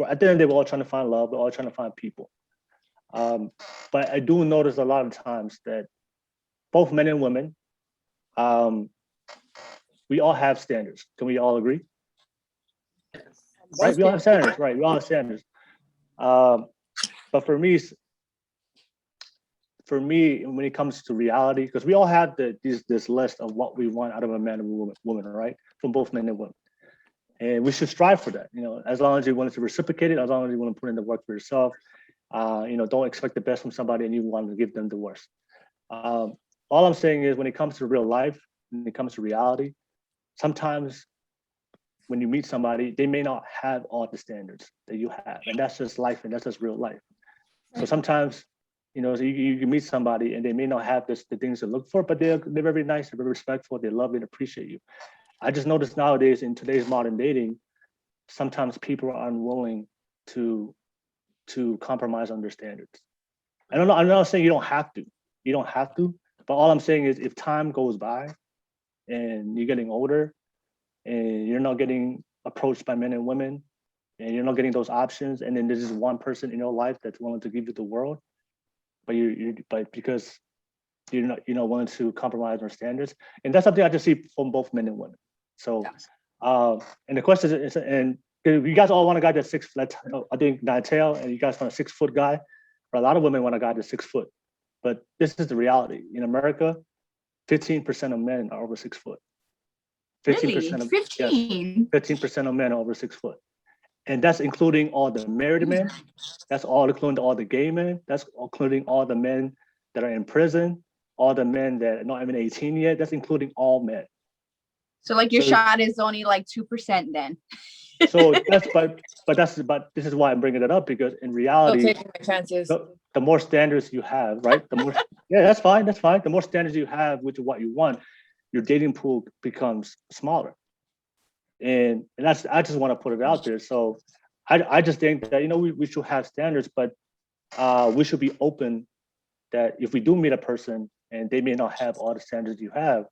at the end, they were all trying to find love. We're all trying to find people. But I do notice a lot of times that both men and women, we all have standards. Can we all agree? Right? We all have standards, right? We all have standards. But for me, when it comes to reality, because we all have this list of what we want out of a man and woman, right? From both men and women. And we should strive for that, as long as you want to reciprocate it, as long as you want to put in the work for yourself. Don't expect the best from somebody and you want to give them the worst. All I'm saying is when it comes to real life, when it comes to reality, sometimes when you meet somebody, they may not have all the standards that you have. And that's just life and that's just real life. So sometimes, so you meet somebody and they may not have the things to look for, but they're very nice, they're very respectful, they love and appreciate you. I just noticed nowadays in today's modern dating, sometimes people are unwilling to compromise on their standards. I'm not saying you don't have to, but all I'm saying is if time goes by and you're getting older and you're not getting approached by men and women and you're not getting those options, and then there's just one person in your life that's willing to give you the world, but because you're not willing to compromise on standards, and that's something I just see from both men and women. So, and the question is, and you guys all want a guy that's 6 foot. I think Naiatea, and you guys want a 6 foot guy, but a lot of women want a guy that's 6 foot. But this is the reality. In America, 15% of men are over 6 foot. 15% of 15% of men are over 6 foot. And that's including all the married men. That's all including all the gay men. That's including all the men that are in prison, all the men that are not even 18 yet. That's including all men. So like your shot is only like 2% then. So that's but this is why I'm bringing it up, because in reality, taking my chances. The more standards you have, right? The more that's fine. The more standards you have, which is what you want, your dating pool becomes smaller. And that's, I just want to put it out there. So I just think that we should have standards, but we should be open that if we do meet a person and they may not have all the standards you have,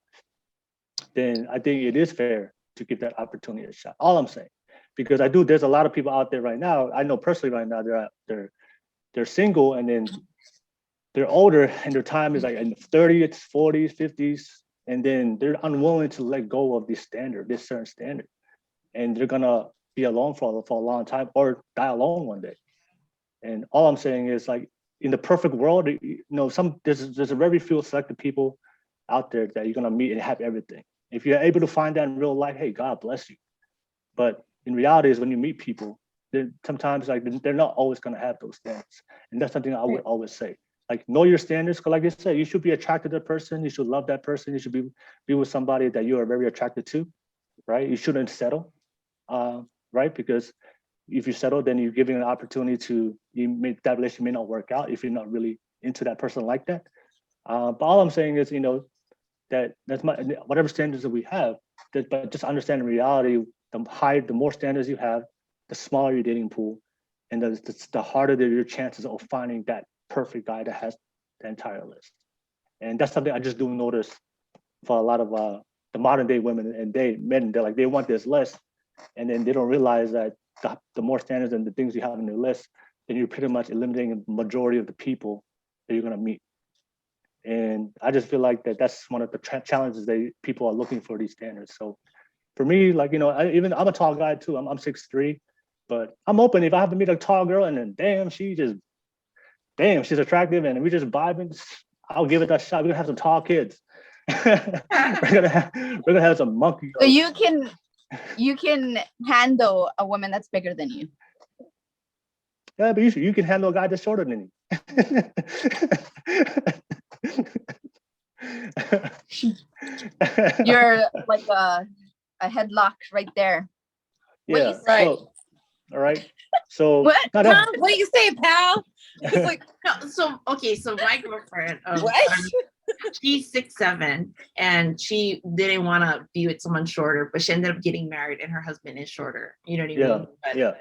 then I think it is fair to give that opportunity a shot. All I'm saying, because there's a lot of people out there right now. I know personally right now they're single and then they're older and their time is like in the 30s, 40s, 50s, and then they're unwilling to let go of this certain standard, and they're gonna be alone for a long time or die alone one day. And all I'm saying is, like, in the perfect world, there's a very few selected people out there that you're gonna meet and have everything. If you're able to find that in real life, hey, God bless you. But in reality, is when you meet people, sometimes they're not always gonna have those standards, and that's something I would always say. Like, know your standards, because like I said, you should be attracted to that person. You should love that person. You should be with somebody that you are very attracted to, right? You shouldn't settle, right? Because if you settle, then you're giving an opportunity that relationship may not work out if you're not really into that person like that. But all I'm saying is, that's whatever standards that we have, but just understand the reality. The more standards you have, the smaller your dating pool, and the harder your chances of finding that perfect guy that has the entire list. And that's something I just do notice for a lot of the modern day women and men. They want this list, and then they don't realize that the more standards and the things you have on your list, then you're pretty much eliminating the majority of the people that you're going to meet. And I just feel like that's one of the challenges that people are looking for, these standards. So for me, I'm a tall guy too. I'm 6'3", but I'm open. If I have to meet a tall girl and then she's attractive and we just vibing, I'll give it a shot. We're gonna have some tall kids. we're gonna have some monkey girls. So you can handle a woman that's bigger than you. Yeah, but you can handle a guy that's shorter than you. You're like a headlock right there. Yeah. Right. All right. So what do you say, pal? He's like, no. So my girlfriend, she's 6'7", and she didn't want to be with someone shorter, but she ended up getting married, and her husband is shorter. You know what I mean? But, yeah.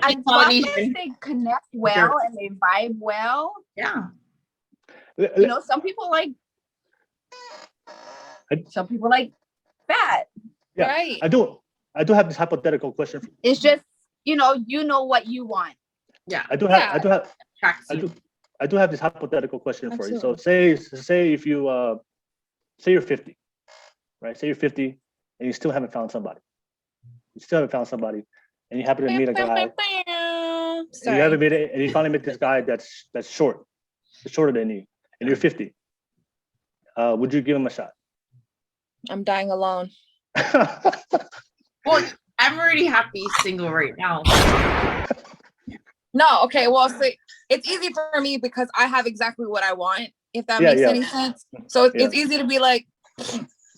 I Polynesian, they connect well and they vibe well. Yeah. Some people like fat. Yeah, right. I do. I do have this hypothetical question. It's just, you know what you want. Yeah. I do have this hypothetical question for you. So say if you say you're 50, right? Say you're 50 and you still haven't found somebody. And you happen to meet a guy. And you finally meet this guy that's shorter than you, and you're 50. Would you give him a shot? I'm dying alone. Well, I'm already happy single right now. No, okay. Well, see, it's easy for me because I have exactly what I want, if that makes any sense. So it's easy to be like,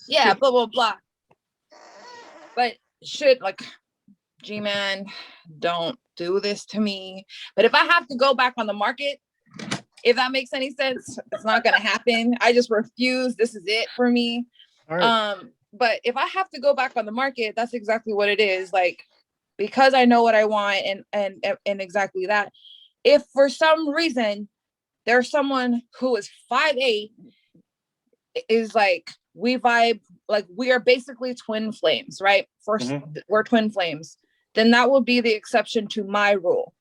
yeah, blah, blah, blah. But G-man, don't do this to me. But if I have to go back on the market, if that makes any sense, it's not going to happen. I just refuse. This is it for me. All right. But if I have to go back on the market, that's exactly what it is. Like, because I know what I want and exactly that. If for some reason there's someone who is 5'8", is like, we vibe, like we are basically twin flames, right? First, we're twin flames. Then that will be the exception to my rule.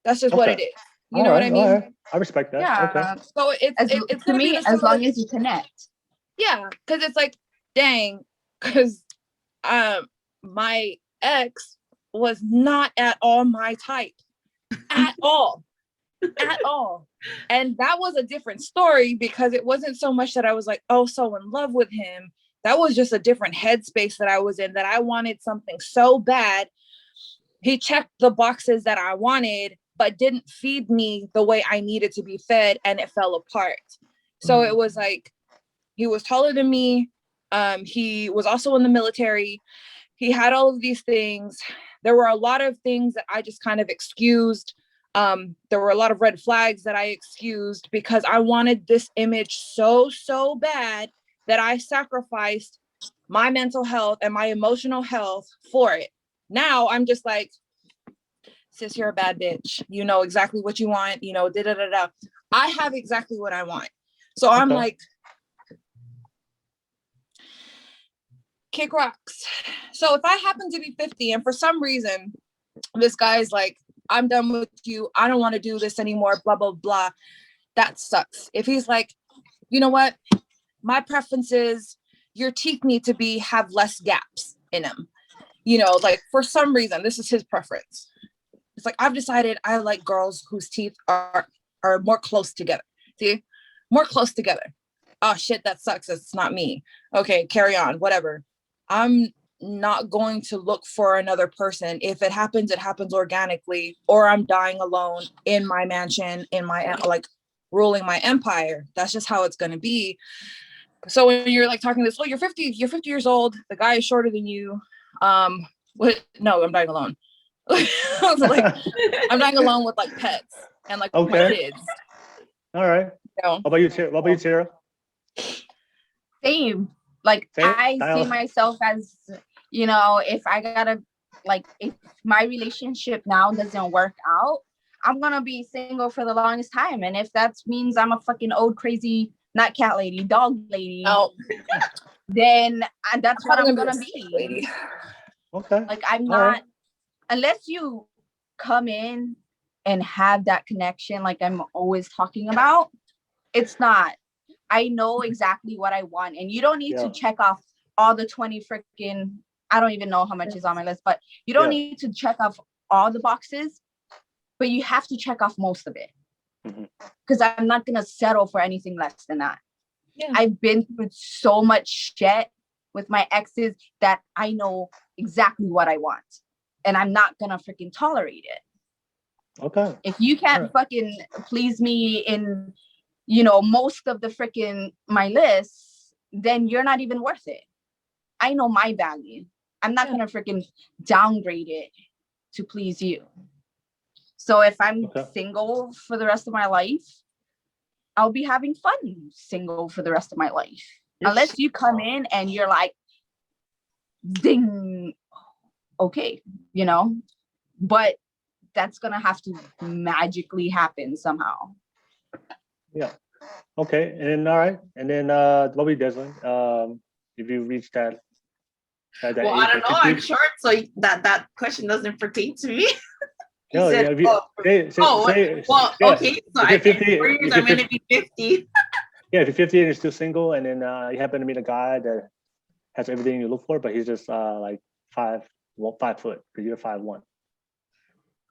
That's just what it is. You know what I mean? Right. I respect that. Yeah. Okay. So it's to me, as long as you connect. Yeah, because it's like, dang, because my ex was not at all my type. At all. And that was a different story because it wasn't so much that I was like, oh, so in love with him. That was just a different headspace that I was in, that I wanted something so bad. He checked the boxes that I wanted, but didn't feed me the way I needed to be fed, and it fell apart. So it was like, he was taller than me. He was also in the military. He had all of these things. There were a lot of things that I just kind of excused. There were a lot of red flags that I excused because I wanted this image so bad that I sacrificed my mental health and my emotional health for it. Now I'm just like, sis, you're a bad bitch. You know exactly what you want, da-da-da-da. I have exactly what I want. So I'm like, kick rocks. So if I happen to be 50 and for some reason this guy's like, I'm done with you, I don't want to do this anymore, blah, blah, blah, that sucks. If he's like, you know what, my preference is your teeth need to have less gaps in them. Like for some reason, this is his preference. It's like, I've decided I like girls whose teeth are more close together. See, more close together. Oh shit, that sucks. It's not me. Okay, carry on, whatever. I'm not going to look for another person. If it happens organically, or I'm dying alone in my mansion, in my, like, ruling my empire. That's just how it's going to be. So when you're like talking this, well, you're 50 years old. The guy is shorter than you. No, I'm dying alone. I was like, I'm dying alone with like pets and like my kids. All right. What about you, Tira? Same. Like, I see myself as, if I gotta, like, if my relationship now doesn't work out, I'm gonna be single for the longest time. And if that means I'm a fucking old crazy, not cat lady, dog lady, then that's what I'm gonna be. Lady. Okay. Like, I'm not, unless you come in and have that connection, like I'm always talking about, it's not. I know exactly what I want, and you don't need to check off all the 20 freaking, I don't even know how much is on my list, but you don't need to check off all the boxes, but you have to check off most of it. Because I'm not going to settle for anything less than that. Yeah. I've been through so much shit with my exes that I know exactly what I want, and I'm not going to freaking tolerate it. Okay. If you can't fucking please me in, most of the freaking my lists, then you're not even worth it. I know my value. I'm not gonna freaking downgrade it to please you. So if I'm single for the rest of my life, I'll be having fun single for the rest of my life. Unless you come in and you're like, ding, okay, but that's gonna have to magically happen somehow. Yeah. Okay. And then all right. And then what about you, Deslynn? If you reach that That Well, I age don't know. of I'm 50? short, so that question doesn't pertain to me. He No, said, yeah, if you, oh, well, yeah, okay. So if I you're 50, in 4 years, if I'm you're going to 50, be 50. yeah, if you're 50 and you're still single, and then you happen to meet a guy that has everything you look for, but he's just like 5 foot, because you're 5'1".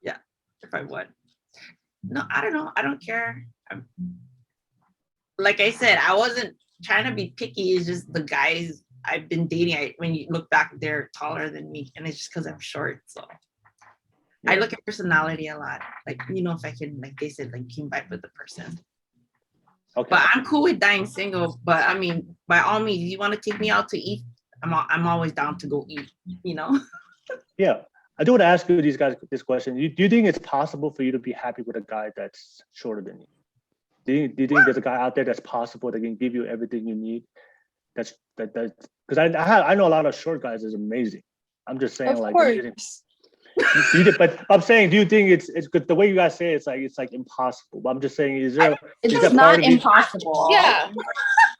Yeah, if I would. No, I don't know. I don't care. Like I said, I wasn't trying to be picky. It's just the guys I've been dating. When you look back, they're taller than me, and it's just because I'm short. So I look at personality a lot. Like, if I can, like they said, like can vibe with the person. Okay. But I'm cool with dying single. But I mean, by all means, you want to take me out to eat, I'm always down to go eat. Yeah, I do want to ask you this question. Do you think it's possible for you to be happy with a guy that's shorter than you? Do you think there's a guy out there that's possible that can give you everything you need? Because I know a lot of short guys is amazing. I'm just saying, Of like, course. but I'm saying, do you think it's good? The way you guys say it's like impossible. But I'm just saying, is there It's not impossible. Yeah.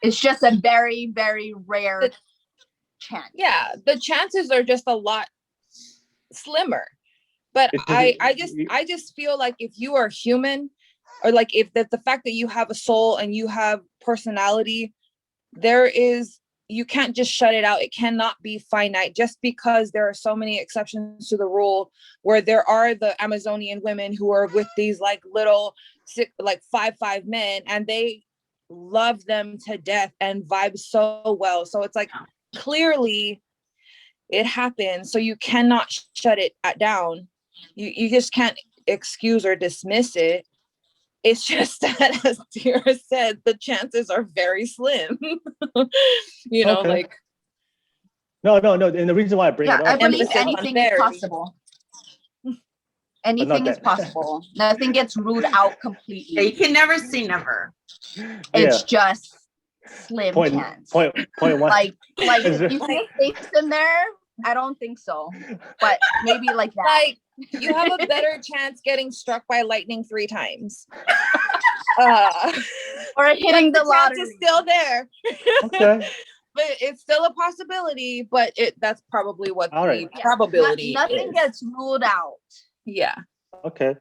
It's just a very, very rare chance. Yeah. The chances are just a lot slimmer. But I just feel like if you are human, or like if the fact that you have a soul and you have personality, you can't just shut it out. It cannot be finite, just because there are so many exceptions to the rule, where there are the Amazonian women who are with these like little 5'5" men, and they love them to death and vibe so well. So it's like, clearly it happens. So you cannot shut it down. You just can't excuse or dismiss it. It's just that, as Tira said, the chances are very slim. Okay. Like. No. And the reason why I bring it up, I believe emphasis on anything is very. possible. Anything is possible. Nothing gets ruled out completely. Yeah, you can never say never. It's just slim chance. Point one. Like if you see a face in there, I don't think so. But maybe like that. Like, you have a better chance getting struck by lightning 3 times. Or hitting the lottery. Chance is still there. Okay. But it's still a possibility, but that's probably what the probability is. Nothing gets ruled out. Yeah. Okay.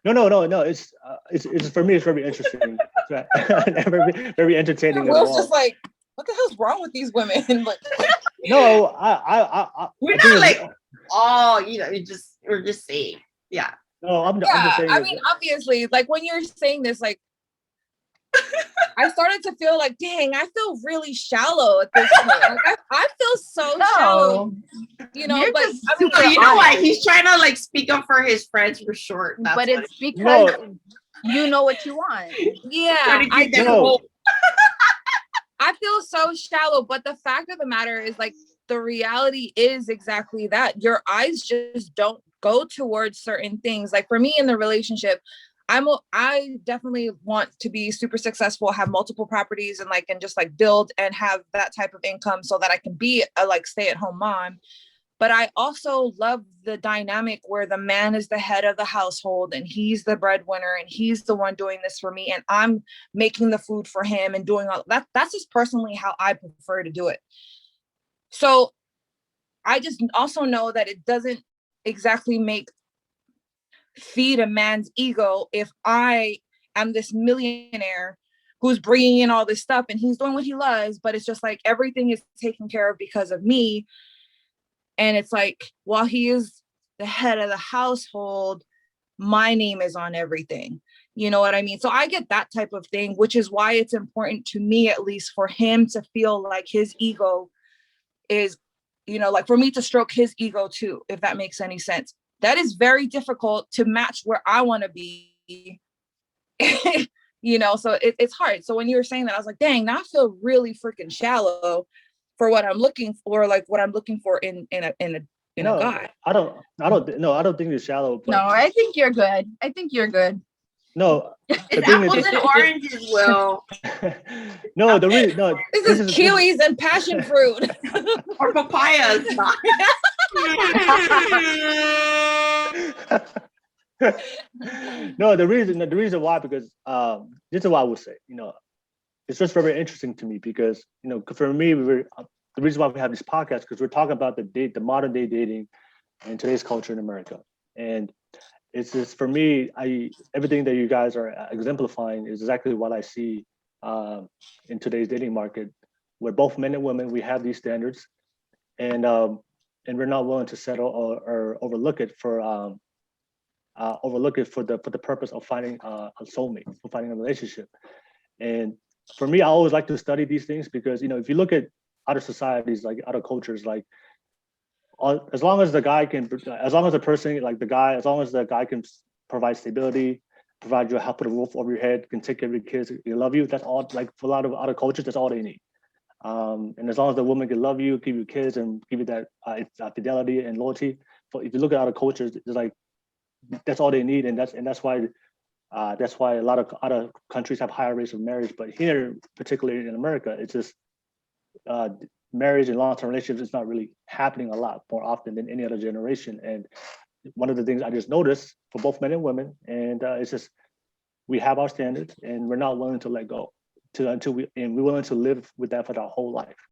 No. It's for me. It's very interesting. very entertaining. Will's just like, what the hell's wrong with these women? Like, no, we're not like, we're just saying, yeah. No, I'm just saying. I mean, obviously, like when you're saying this, like, I started to feel like, dang, I feel really shallow at this point. Like, I feel so shallow, but I mean, you know what? He's trying to like speak up for his friends who are short. But it's because you know what you want. Yeah, I feel so shallow, but the fact of the matter is, like, the reality is exactly that. Your eyes just don't go towards certain things. Like for me in the relationship, I definitely want to be super successful, have multiple properties, and just build and have that type of income so that I can be a stay-at-home mom. But I also love the dynamic where the man is the head of the household and he's the breadwinner and he's the one doing this for me and I'm making the food for him and doing all that. That's just personally how I prefer to do it. So I just also know that it doesn't exactly feed a man's ego if I am this millionaire who's bringing in all this stuff and he's doing what he loves, but it's just like everything is taken care of because of me. And it's like, while he is the head of the household, my name is on everything. You know what I mean? So I get that type of thing, which is why it's important to me, at least, for him to feel like his ego is, for me to stroke his ego too, if that makes any sense. That is very difficult to match where I want to be, so it's hard. So when you were saying that, I was like, dang, now I feel really freaking shallow for what I'm looking for, what I'm looking for in a guy. I don't think you're shallow. No, I think you're good. No, it's apples and oranges, Will. No, the reason this is kiwis and passion fruit or papayas. No, the reason why, because this is what I would say. It's just very interesting to me because for me, the the reason why we have this podcast, because we're talking about the modern day dating in today's culture in America. And it's just, for me, everything that you guys are exemplifying is exactly what I see in today's dating market, where both men and women, we have these standards, and we're not willing to settle or overlook it for the purpose of finding a soulmate, for finding a relationship. And for me, I always like to study these things because, if you look at other societies, like other cultures, like as long as the guy can provide stability, provide you a help with a roof over your head, can take care of your kids, they love you. That's all. Like for a lot of other cultures, that's all they need. And as long as the woman can love you, give you kids, and give you that fidelity and loyalty. But if you look at other cultures, it's like that's all they need, and that's why a lot of other countries have higher rates of marriage. But here, particularly in America, it's just marriage and long-term relationships is not really happening a lot more often than any other generation. And one of the things I just noticed for both men and women, and it's just we have our standards, and we're not willing to let go we're willing to live with that for our whole life.